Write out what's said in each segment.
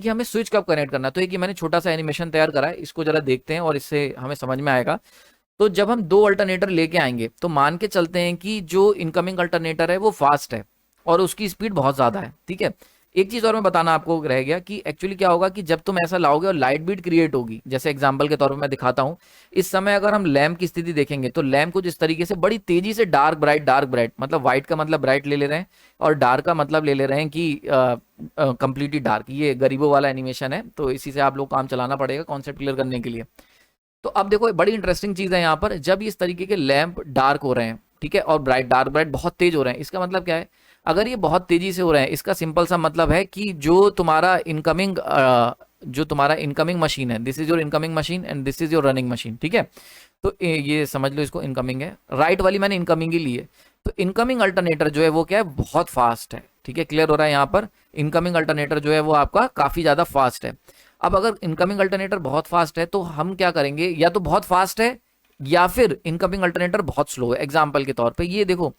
कि हमें स्विच कब कनेक्ट करना है। तो एक ये मैंने छोटा सा एनिमेशन तैयार करा है, इसको जरा देखते हैं और इससे हमें समझ में आएगा। तो जब हम दो अल्टरनेटर लेके आएंगे तो मान के चलते हैं कि जो इनकमिंग अल्टरनेटर है वो फास्ट है और उसकी स्पीड बहुत ज़्यादा है, ठीक है। एक चीज़ और मैं बताना आपको रह गया कि एक्चुअली क्या होगा कि जब तुम ऐसा लाओगे और लाइट बीट क्रिएट होगी, जैसे एग्जांपल के तौर पे मैं दिखाता हूँ। इस समय अगर हम लैम्प की स्थिति देखेंगे तो लैम्प कुछ इस तरीके से बड़ी तेजी से डार्क ब्राइट, मतलब व्हाइट का मतलब ब्राइट ले रहे हैं और डार्क का मतलब ले रहे हैं कि कंप्लीटली डार्क। ये गरीबों वाला एनिमेशन है, तो इसी से आप लोग काम चलाना पड़ेगा कॉन्सेप्ट क्लियर करने के लिए। तो अब देखो बड़ी इंटरेस्टिंग चीज है यहाँ पर, जब इस तरीके के लैंप डार्क हो रहे हैं, ठीक है, और डार्क ब्राइट बहुत तेज हो रहे हैं, इसका मतलब क्या है? अगर ये बहुत तेजी से हो रहे हैं, इसका सिंपल सा मतलब है कि जो तुम्हारा इनकमिंग मशीन है, this is your incoming machine and this is your running machine, ठीक है। तो ये समझ लो, इसको इनकमिंग है, राइट वाली मैंने इनकमिंग ही ली है। तो इनकमिंग अल्टरनेटर जो है वो क्या है, बहुत फास्ट है, ठीक है, क्लियर हो रहा है यहाँ पर। इनकमिंग अल्टरनेटर जो है वो आपका काफी ज्यादा फास्ट है। अब अगर इनकमिंग अल्टरनेटर बहुत फास्ट है तो हम क्या करेंगे, या तो बहुत फास्ट है या फिर इनकमिंग अल्टरनेटर बहुत स्लो है। एग्जाम्पल के तौर पे ये देखो,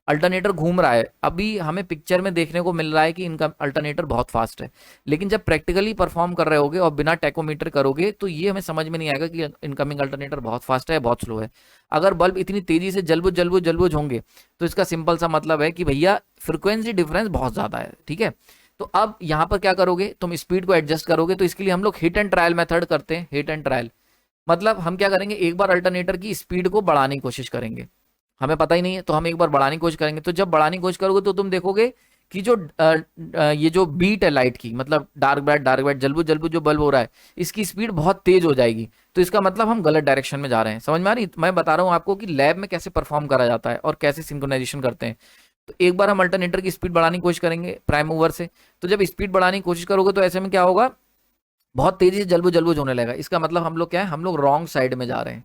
अल्टरनेटर घूम रहा है, अभी हमें पिक्चर में देखने को मिल रहा है कि इनका अल्टरनेटर बहुत फास्ट है, लेकिन जब प्रैक्टिकली परफॉर्म कर रहे होगे और बिना टेकोमीटर करोगे तो ये हमें समझ में नहीं आएगा कि इनकमिंग अल्टरनेटर बहुत फास्ट है बहुत स्लो है। अगर बल्ब इतनी तेजी से जलबुझ होंगे तो इसका सिंपल सा मतलब है कि भैया फ्रिक्वेंसी डिफरेंस बहुत ज्यादा है, ठीक है। तो अब यहाँ पर क्या करोगे, तुम स्पीड को एडजस्ट करोगे, तो इसके लिए हम लोग हिट एंड ट्रायल मेथड करते हैं। हिट एंड ट्रायल मतलब हम क्या करेंगे, एक बार अल्टरनेटर की स्पीड को बढ़ाने की कोशिश करेंगे, हमें पता ही नहीं है तो हम एक बार बढ़ाने की कोशिश करेंगे। तो जब बढ़ाने की कोशिश करोगे तो तुम देखोगे कि ये जो बीट है लाइट की, मतलब डार्क ब्राइट जलबुझ जो बल्ब हो रहा है, इसकी स्पीड बहुत तेज हो जाएगी। तो इसका मतलब हम गलत डायरेक्शन में जा रहे हैं। समझ में आ रही? मैं बता रहा हूँ आपको कि लैब में कैसे परफॉर्म करा जाता है और कैसे सिंक्रोनाइजेशन करते हैं। तो एक बार हम अल्टरनेटर की स्पीड बढ़ाने की कोशिश करेंगे प्राइम मूवर से। तो जब स्पीड बढ़ाने की कोशिश करोगे तो ऐसे में क्या होगा, बहुत तेजी से जलबुझ होने लगेगा। इसका मतलब हम लोग क्या है, हम लोग रॉन्ग साइड में जा रहे हैं।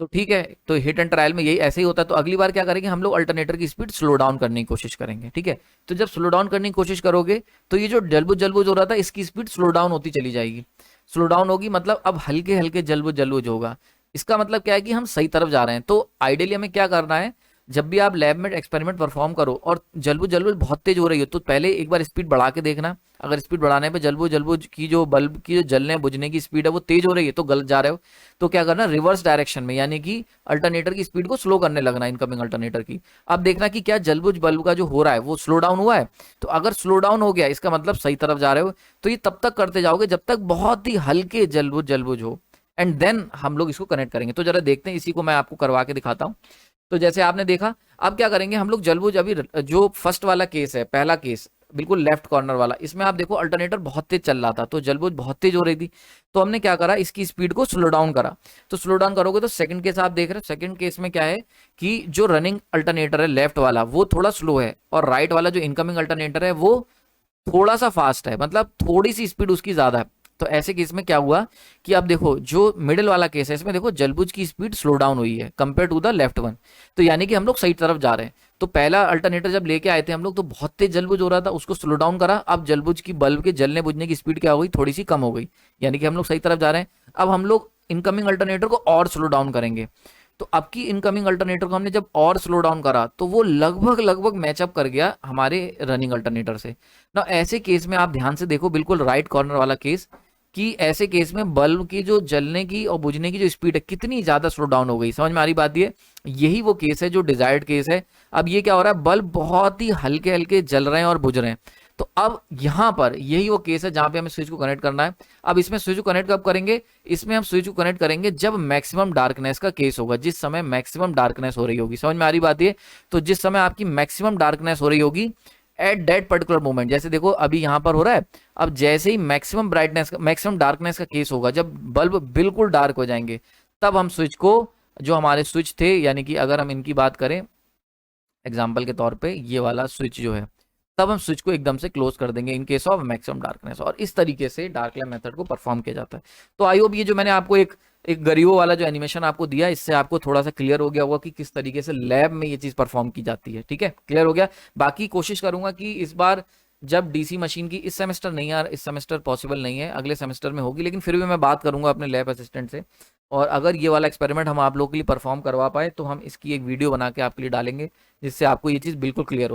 तो ठीक है, तो हिट एंड ट्रायल में यही ऐसे ही होता है। तो अगली बार क्या करेंगे, हम लोग अल्टरनेटर की स्पीड स्लो डाउन करने की कोशिश करेंगे, ठीक है। तो जब स्लो डाउन करने की कोशिश करोगे तो ये जो जलबुझ हो रहा था, इसकी स्पीड स्लो डाउन होती चली जाएगी। स्लो डाउन होगी मतलब अब हल्के हल्के जलबुझ होगा। इसका मतलब क्या है कि हम सही तरफ जा रहे हैं। तो आइडियली हमें क्या करना है, जब भी आप लैब में एक्सपेरिमेंट परफॉर्म करो और जलबुझ बहुत तेज हो रही हो, तो पहले एक बार स्पीड बढ़ा के देखना। अगर स्पीड बढ़ाने पे जलबुझ की जो बल्ब की जो जलने बुझने की स्पीड है वो तेज हो रही है तो गलत जा रहे हो। तो क्या करना, रिवर्स डायरेक्शन में, यानी कि अल्टरनेटर की स्पीड को स्लो करने लगना, इनकमिंग अल्टरनेटर की। अब देखना कि क्या जलबुझ बल्ब का जो हो रहा है वो स्लो डाउन हुआ है। तो अगर स्लो डाउन हो गया, इसका मतलब सही तरफ जा रहे हो। तो ये तब तक करते जाओगे जब तक बहुत ही हल्के जलबुझ हो, एंड देन हम लोग इसको कनेक्ट करेंगे। तो जरा देखते हैं, इसी को मैं आपको करवा के दिखाता हूँ। तो जैसे आपने देखा, अब क्या करेंगे हम लोग, जलबुझ अभी जो फर्स्ट वाला केस है, पहला केस बिल्कुल लेफ्ट कॉर्नर वाला, इसमें आप देखो अल्टरनेटर बहुत तेज चल रहा था तो जलबुझ बहुत तेज हो रही थी। तो हमने क्या करा, इसकी स्पीड को स्लो डाउन करा। तो स्लो डाउन करोगे तो सेकंड केस आप देख रहे हो, सेकंड केस में क्या है कि जो रनिंग अल्टरनेटर है लेफ्ट वाला वो थोड़ा स्लो है, और राइट वाला जो इनकमिंग अल्टरनेटर है वो थोड़ा सा फास्ट है, मतलब थोड़ी सी स्पीड उसकी ज्यादा है। तो ऐसे केस में क्या हुआ कि अब देखो जो मिडिल वाला केस है, इसमें देखो जलबुझ की स्पीड स्लो डाउन हुई है compare to the left one. तो यानी कि हम लोग सही तरफ जा रहे हैं। तो पहला अल्टरनेटर जब लेके आए थे हम लोग तो बहुत तेज जलबुझ हो रहा था, उसको स्लो डाउन करा। अब जलबुझ की बल्ब के जलने बुझने की स्पीड क्या हो गई, थोड़ी सी कम हो गई, यानी कि हम लोग सही तरफ जा रहे हैं। अब हम लोग इनकमिंग अल्टरनेटर को और स्लो डाउन करेंगे। तो अब की इनकमिंग अल्टरनेटर को हमने जब और स्लो डाउन करा तो वो लगभग मैचअप कर गया हमारे रनिंग अल्टरनेटर से ना। ऐसे केस में आप ध्यान से देखो, बिल्कुल राइट कॉर्नर वाला केस, कि ऐसे केस में बल्ब की जो जलने की और बुझने की जो स्पीड है कितनी ज्यादा स्लो डाउन हो गई। समझ में आ रही बात? ये यही वो केस है जो डिजायर्ड केस है। अब ये क्या हो रहा है, बल्ब बहुत ही हल्के हल्के जल रहे हैं और बुझ रहे हैं। तो अब यहाँ पर यही वो केस है जहां पे हमें स्विच को कनेक्ट करना है। अब इसमें स्विच को कनेक्ट कब करेंगे, इसमें हम स्विच को कनेक्ट करेंगे जब मैक्सिमम डार्कनेस का केस होगा, जिस समय मैक्सिमम डार्कनेस हो रही होगी। समझ में आ रही बात? ये तो जिस समय आपकी मैक्सिमम डार्कनेस हो रही होगी एट दैट पर्टिकुलर मोमेंट, जैसे देखो अभी यहां पर हो रहा है, अब जैसे ही मैक्सिमम ब्राइटनेस मैक्सिमम डार्कनेस का केस होगा, जब बल्ब बिल्कुल डार्क हो जाएंगे, तब हम स्विच को, जो हमारे स्विच थे, यानी कि अगर हम इनकी बात करें एग्जाम्पल के तौर पे ये वाला स्विच जो है, तब हम स्विच को एकदम से क्लोज कर देंगे in case of maximum darkness. और इस तरीके से डार्क लैम्प मेथड को परफॉर्म किया जाता है। तो आई होप ये जो मैंने आपको एक एक गरीबों वाला जो एनिमेशन आपको दिया, इससे आपको थोड़ा सा क्लियर हो गया होगा कि किस तरीके से लैब में ये चीज परफॉर्म की जाती है। ठीक है, क्लियर हो गया। बाकी कोशिश करूंगा कि इस बार जब डीसी मशीन की, इस सेमेस्टर नहीं यार, इस सेमेस्टर पॉसिबल नहीं है, अगले सेमेस्टर में होगी, लेकिन फिर भी मैं बात करूंगा अपने लैब असिस्टेंट से। और अगर ये वाला एक्सपेरिमेंट हम आप लोगों के लिए परफॉर्म करवा पाए तो हम इसकी एक वीडियो बना के आपके लिए डालेंगे, जिससे आपको ये चीज़ बिल्कुल क्लियर हो।